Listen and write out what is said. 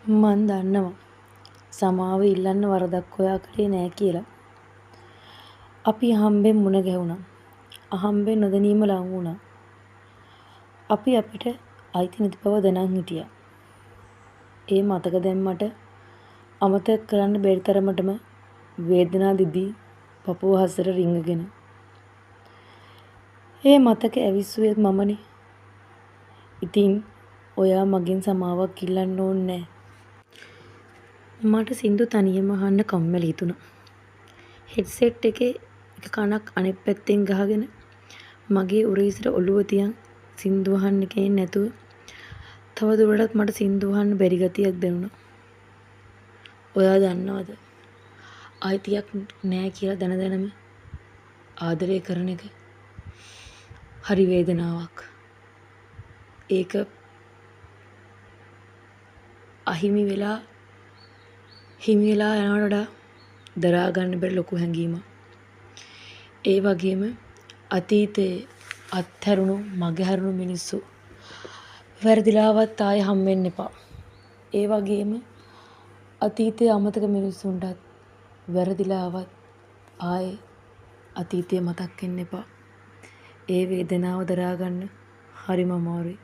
මං දන්නවා සමාව ඉල්ලන්න වරදක් ඔයා කළේ නෑ කියලා. අපි අහම්බෙන් මුණ ගැහුණා. අහම්බෙන් නොදැනීම ලං වුණා. අපි අපිට අයිති නැති බව දැනන් හිටියා. ඒ මතක දැන් මට අමතක කරන්න බැරි තරමටම වේදනා දිදී පපුව හසට රිංගගෙන. ඒ මතක ඇවිස්සුවේ මමනේ. ඉතින් ඔයා මගෙන් සමාවක් ඉල්ලන්න ඕනේ නෑ. මට සින්දු තනියම අහන්න කම්මැලි හිතුණා. හෙඩ්සෙට් එකේ එක කනක් අනෙක් පැත්තෙන් ගහගෙන මගේ උරහිසට ඔළුව තියන් සින්දු අහන්න කෙනෙක් නැතුව තව දුරටත් මට සින්දු අහන්න බැරි ගතියක් දැනුණා. ඔයා දන්නවද? අයිතියක් නෑ කියලා දැනම ආදරය කරන එක හරි වේදනාවක්. ඒක අහිමි වෙලා හිමි වෙලා යනවට වඩා දරා ගන්න බැරි ලොකු හැඟීමක්. ඒ වගේම අතීතයේ අත්හැරුණු මගහැරුණු මිනිස්සු වැරදිලාවත් ආයෙ හම් වෙන්න එපා. ඒ වගේම අතීතයේ අමතක මිනිස්සුන්ටත් වැරදිලාවත් ආයෙ අතීතය මතක් වෙන්න එපා. ඒ වේදනාව දරා ගන්න හරිම අමාරුයි.